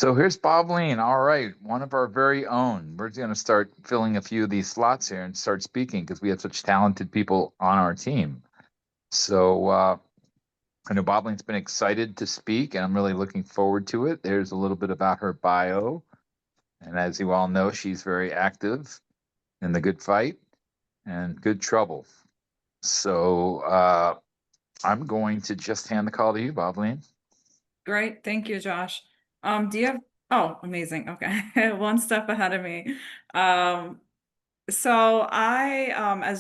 So here's Bhavleen. All right, one of our very own. We're going to start filling a few of these slots here and start speaking because we have such talented people on our team. So I know Bhavleen's been excited to speak, and I'm really looking forward to it. There's a little bit about her bio. And as you all know, she's very active in the good fight and good trouble. So I'm going to just hand the call to you, Bhavleen. Great. Thank you, Josh. Do you have, oh, amazing. Okay. One step ahead of me. As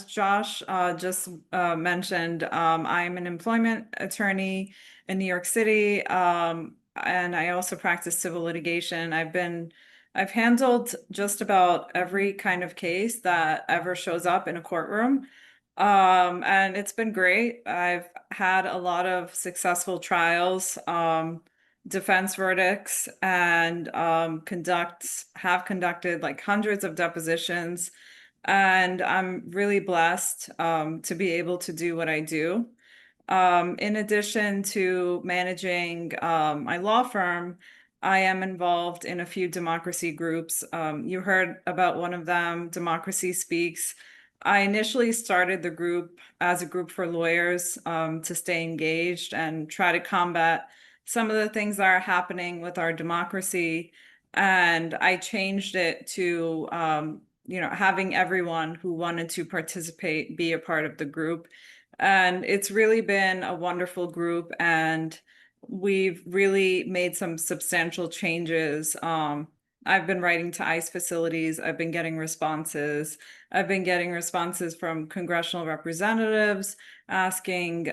Josh just mentioned, I'm an employment attorney in New York City, and I also practice civil litigation. I've handled just about every kind of case that ever shows up in a courtroom. And it's been great. I've had a lot of successful trials, defense verdicts, and have conducted like hundreds of depositions. And I'm really blessed to be able to do what I do. In addition to managing my law firm, I am involved in a few democracy groups. You heard about one of them, Democracy Speaks. I initially started the group as a group for lawyers to stay engaged and try to combat some of the things that are happening with our democracy. And I changed it to, having everyone who wanted to participate be a part of the group. And it's really been a wonderful group, and we've really made some substantial changes. I've been writing to ICE facilities. I've been getting responses. I've been getting responses from congressional representatives asking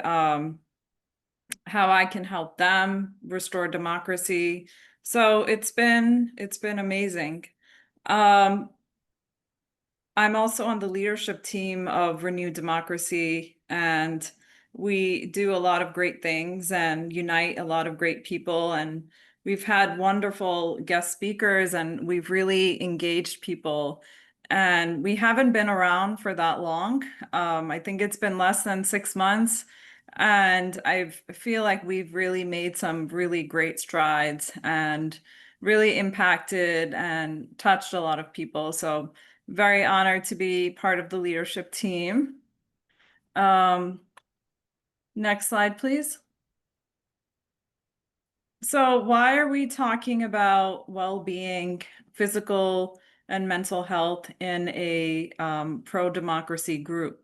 how I can help them restore democracy. So it's been amazing. Um, I'm also on the leadership team of Renew Democracy, and we do a lot of great things and unite a lot of great people. And we've had wonderful guest speakers, and we've really engaged people. And we haven't been around for that long. I think it's been less than 6 months. And I feel like we've really made some really great strides and really impacted and touched a lot of people. So very honored to be part of the leadership team. Um, Next slide, please. So why are we talking about well-being, physical and mental health in a pro-democracy group?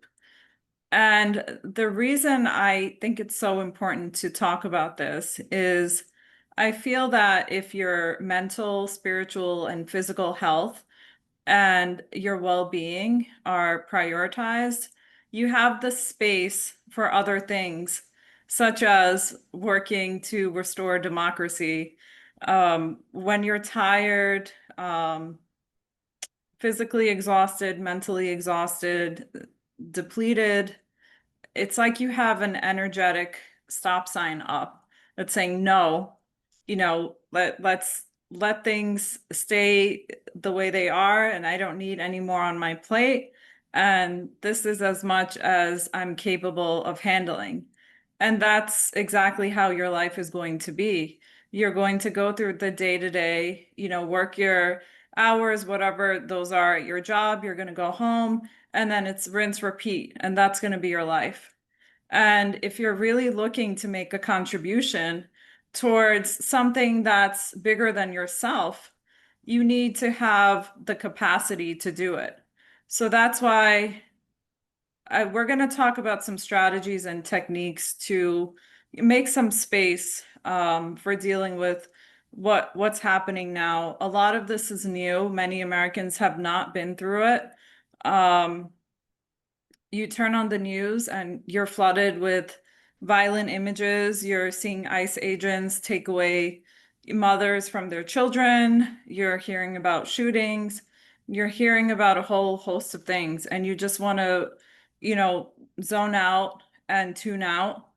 And the reason I think it's so important to talk about this is I feel that if your mental, spiritual, and physical health and your well-being are prioritized, you have the space for other things, such as working to restore democracy. When you're tired, physically exhausted, mentally exhausted, depleted, it's like you have an energetic stop sign up that's saying no, let's let things stay the way they are, and I don't need any more on my plate, and this is as much as I'm capable of handling. And that's exactly how your life is going to be. You're going to go through the day to day, work your hours, whatever those are at your job. You're going to go home, and then it's rinse repeat, and that's going to be your life. And if you're really looking to make a contribution towards something that's bigger than yourself, you need to have the capacity to do it. So that's why we're going to talk about some strategies and techniques to make some space for dealing with what's happening now. A lot of this is new. Many Americans have not been through it. You turn on the news and you're flooded with violent images. You're seeing ICE agents take away mothers from their children. You're hearing about shootings. You're hearing about a whole host of things, and you just want to, zone out and tune out.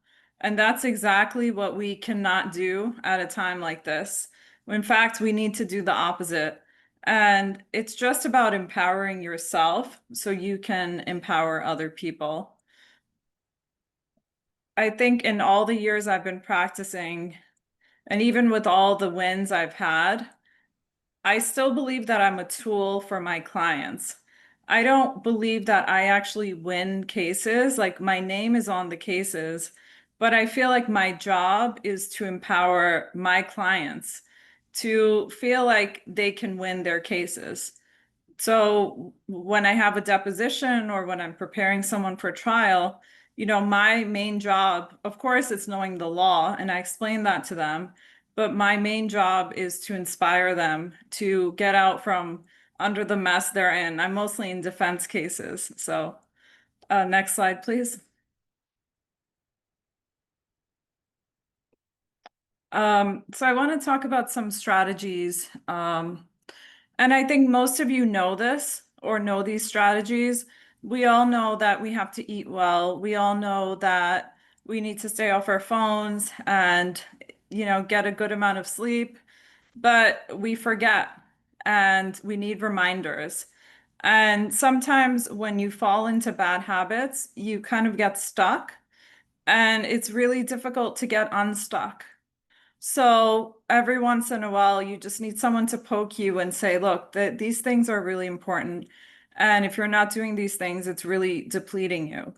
And that's exactly what we cannot do at a time like this. In fact, we need to do the opposite. And it's just about empowering yourself so you can empower other people. I think in all the years I've been practicing, and even with all the wins I've had, I still believe that I'm a tool for my clients. I don't believe that I actually win cases. Like my name is on the cases, but I feel like my job is to empower my clients to feel like they can win their cases. So when I have a deposition or when I'm preparing someone for trial, my main job, of course, it's knowing the law, and I explain that to them. But my main job is to inspire them to get out from under the mess they're in. I'm mostly in defense cases. So, next slide, please. So I want to talk about some strategies. And I think most of you know this or know these strategies. We all know that we have to eat well. We all know that we need to stay off our phones and, get a good amount of sleep, but we forget and we need reminders. And sometimes when you fall into bad habits, you kind of get stuck and it's really difficult to get unstuck. So every once in a while, you just need someone to poke you and say, look, that these things are really important. And if you're not doing these things, it's really depleting you.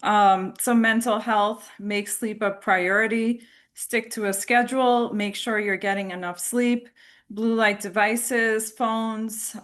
So mental health, make sleep a priority, stick to a schedule, make sure you're getting enough sleep. Blue light devices, phones,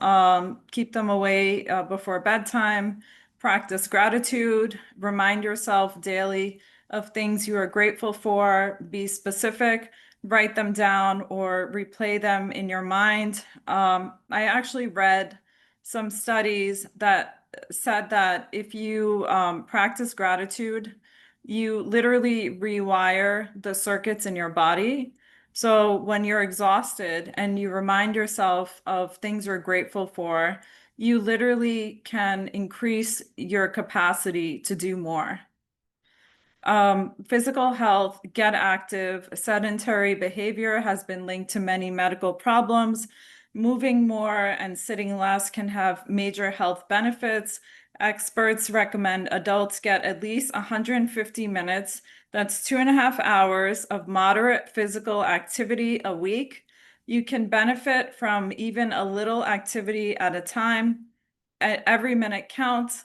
keep them away before bedtime. Practice gratitude, remind yourself daily of things you are grateful for. Be specific, write them down or replay them in your mind. I actually read some studies that said that if you practice gratitude, you literally rewire the circuits in your body. So when you're exhausted and you remind yourself of things you're grateful for, you literally can increase your capacity to do more. Physical health, get active. Sedentary behavior has been linked to many medical problems. Moving more and sitting less can have major health benefits. Experts recommend adults get at least 150 minutes. That's 2.5 hours of moderate physical activity a week. You can benefit from even a little activity at a time. Every minute counts.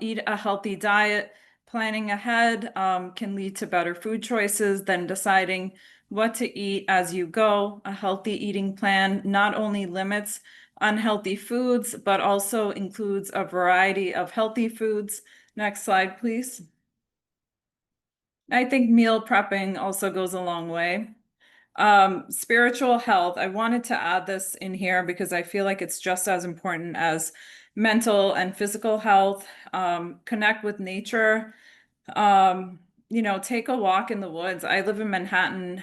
Eat a healthy diet. Planning ahead can lead to better food choices than deciding what to eat as you go. A healthy eating plan not only limits unhealthy foods, but also includes a variety of healthy foods. Next slide, please. I think meal prepping also goes a long way. Spiritual health. I wanted to add this in here because I feel like it's just as important as mental and physical health. Connect with nature. Take a walk in the woods. I live in Manhattan.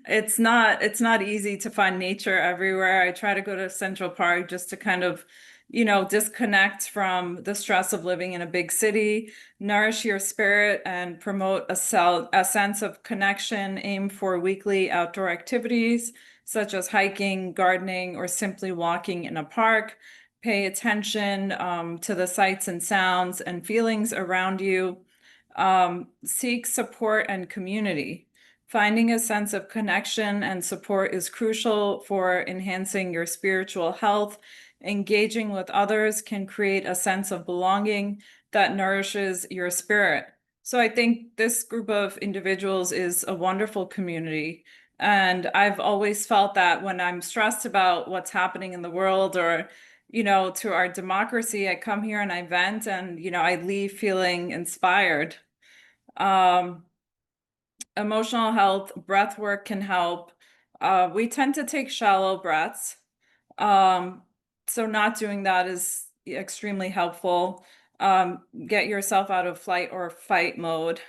It's not easy to find nature everywhere. I try to go to Central Park just to kind of, disconnect from the stress of living in a big city, nourish your spirit and promote a sense of connection. Aim for weekly outdoor activities such as hiking, gardening, or simply walking in a park. Pay attention to the sights and sounds and feelings around you. Seek support and community. Finding a sense of connection and support is crucial for enhancing your spiritual health. Engaging with others can create a sense of belonging that nourishes your spirit. So I think this group of individuals is a wonderful community. And I've always felt that when I'm stressed about what's happening in the world or to our democracy, I come here and I vent and, I leave feeling inspired. Um, Emotional health, breath work can help. We tend to take shallow breaths. Um, so not doing that is extremely helpful. Get yourself out of flight or fight mode.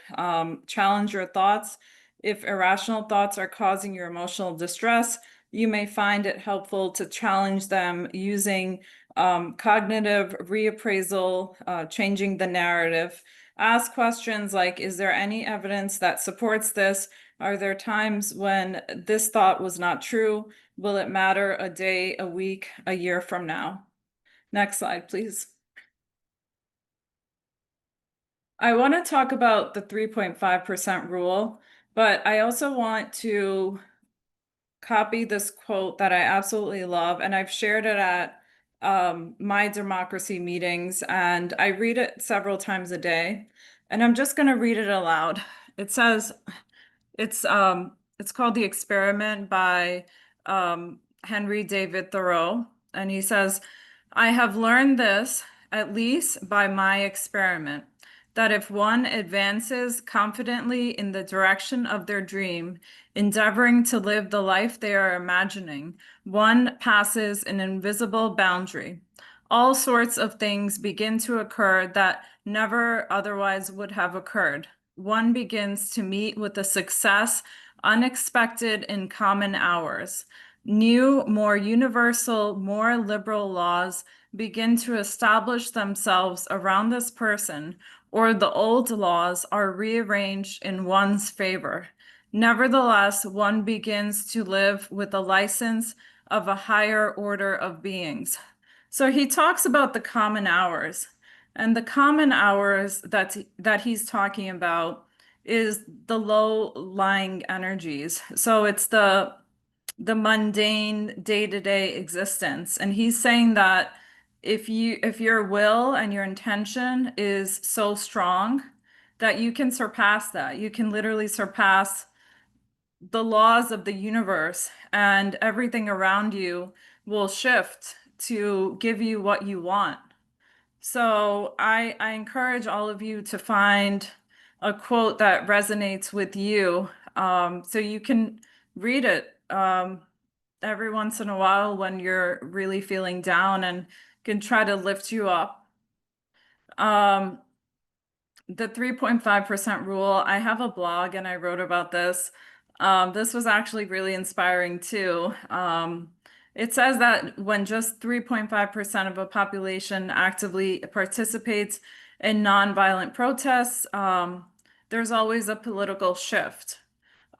Challenge your thoughts. If irrational thoughts are causing your emotional distress, you may find it helpful to challenge them using cognitive reappraisal, changing the narrative. Ask questions like, is there any evidence that supports this? Are there times when this thought was not true? Will it matter a day, a week, a year from now? Next slide, please. I want to talk about the 3.5% rule, but I also want to copy this quote that I absolutely love, and I've shared it at my democracy meetings, and I read it several times a day. And I'm just going to read it aloud. It says, it's called The Experiment by Henry David Thoreau, and he says, "I have learned this, at least by my experiment, that if one advances confidently in the direction of their dream, endeavoring to live the life they are imagining, one passes an invisible boundary. All sorts of things begin to occur that never otherwise would have occurred. One begins to meet with a success unexpected in common hours. New, more universal, more liberal laws begin to establish themselves around this person, or the old laws are rearranged in one's favor. Nevertheless, one begins to live with the license of a higher order of beings." So he talks about the common hours, and the common hours that he's talking about is the low-lying energies. So it's the mundane day-to-day existence. And he's saying that if your will and your intention is so strong that you can surpass that. You can literally surpass the laws of the universe, and everything around you will shift to give you what you want. So I encourage all of you to find a quote that resonates with you, so you can read it every once in a while when you're really feeling down, and can try to lift you up. The 3.5% rule, I have a blog and I wrote about this. This was actually really inspiring too. It says that when just 3.5% of a population actively participates in nonviolent protests, there's always a political shift.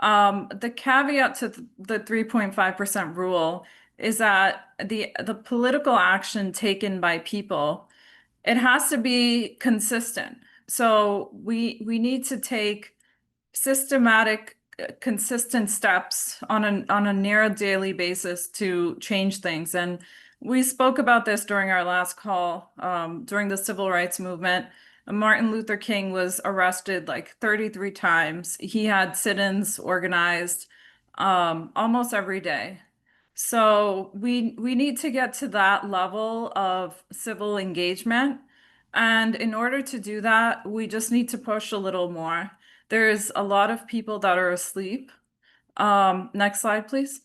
The caveat to the 3.5% rule is that the political action taken by people, it has to be consistent. So we need to take systematic, consistent steps on a near daily basis to change things. And we spoke about this during our last call, during the civil rights movement. Martin Luther King was arrested like 33 times. He had sit-ins organized almost every day. So we need to get to that level of civil engagement. And in order to do that, we just need to push a little more. There's a lot of people that are asleep. Next slide, please.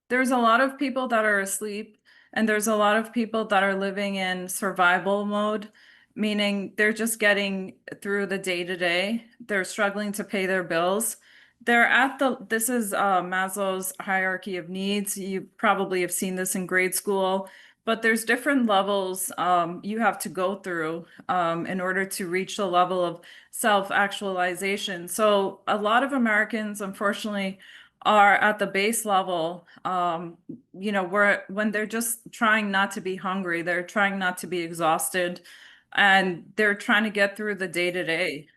There's a lot of people that are asleep, and there's a lot of people that are living in survival mode, meaning they're just getting through the day to day. They're struggling to pay their bills. This is Maslow's hierarchy of needs. You probably have seen this in grade school, but there's different levels you have to go through in order to reach the level of self-actualization. So a lot of Americans, unfortunately, are at the base level, when they're just trying not to be hungry, they're trying not to be exhausted, and they're trying to get through the day to day.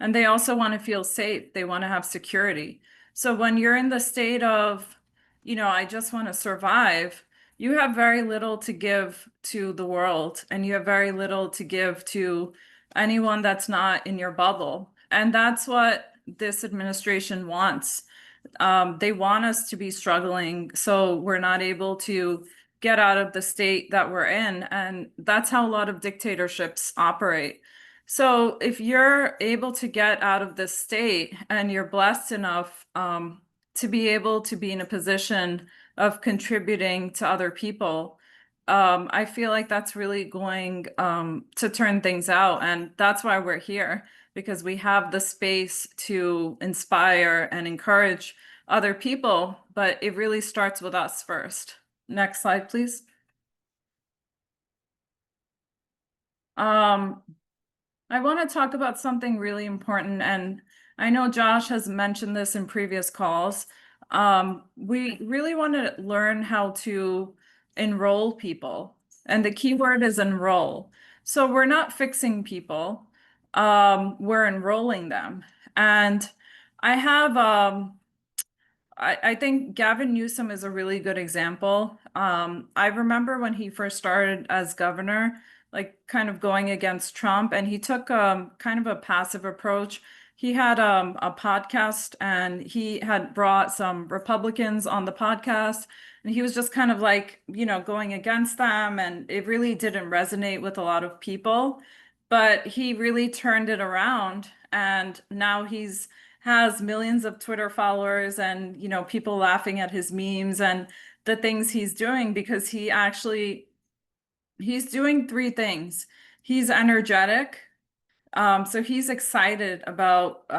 And they also want to feel safe. They want to have security. So when you're in the state of, I just want to survive, you have very little to give to the world, and you have very little to give to anyone that's not in your bubble. And that's what this administration wants. They want us to be struggling, so we're not able to get out of the state that we're in. And that's how a lot of dictatorships operate. So if you're able to get out of this state and you're blessed enough to be able to be in a position of contributing to other people, I feel like that's really going to turn things out. And that's why we're here, because we have the space to inspire and encourage other people, but it really starts with us first. Next slide, please. Um, I want to talk about something really important, and I know Josh has mentioned this in previous calls. We really want to learn how to enroll people, and the key word is enroll. So we're not fixing people, we're enrolling them. And I have I think Gavin Newsom is a really good example. I remember when he first started as governor, like kind of going against Trump, and he took kind of a passive approach. He had a podcast and he had brought some Republicans on the podcast, and he was just kind of like, going against them, and it really didn't resonate with a lot of people. But he really turned it around, and now he's has millions of Twitter followers and, people laughing at his memes and the things he's doing because he's doing three things. He's energetic. So he's excited about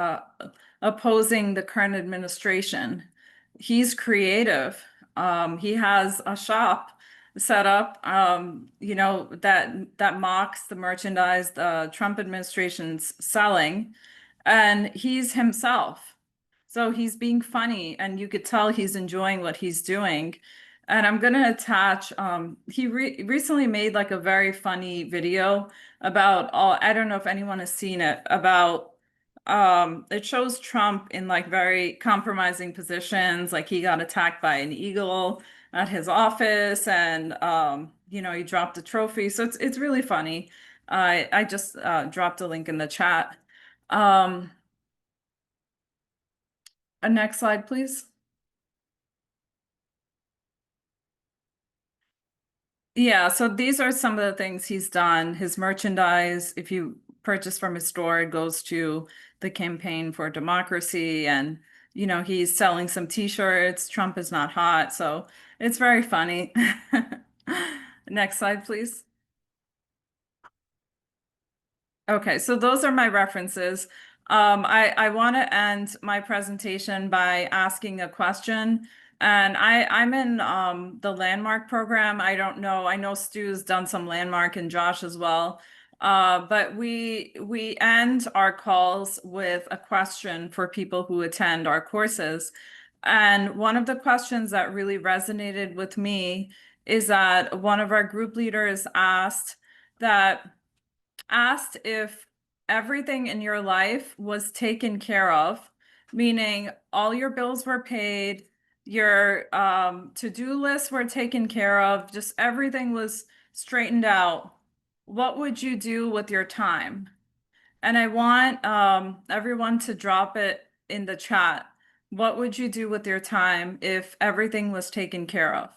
opposing the current administration. He's creative. He has a shop set up, that mocks the merchandise the Trump administration's selling, and he's himself. So he's being funny, and you could tell he's enjoying what he's doing. And I'm gonna attach, he recently made like a very funny video about all, I don't know if anyone has seen it, about it shows Trump in like very compromising positions, like he got attacked by an eagle at his office, and he dropped a trophy. So it's really funny. I just dropped a link in the chat. Um, next slide, please. Yeah, so these are some of the things he's done. His merchandise, if you purchase from his store, it goes to the Campaign for Democracy. And, he's selling some t-shirts. Trump is not hot. So it's very funny. Next slide, please. Okay, so those are my references. I want to end my presentation by asking a question. And I'm in the landmark program. I don't know. I know Stu's done some landmark and Josh as well. But we end our calls with a question for people who attend our courses. And one of the questions that really resonated with me is that one of our group leaders asked if everything in your life was taken care of, meaning all your bills were paid, your to-do lists were taken care of, just everything was straightened out. What would you do with your time? And I want everyone to drop it in the chat. What would you do with your time if everything was taken care of?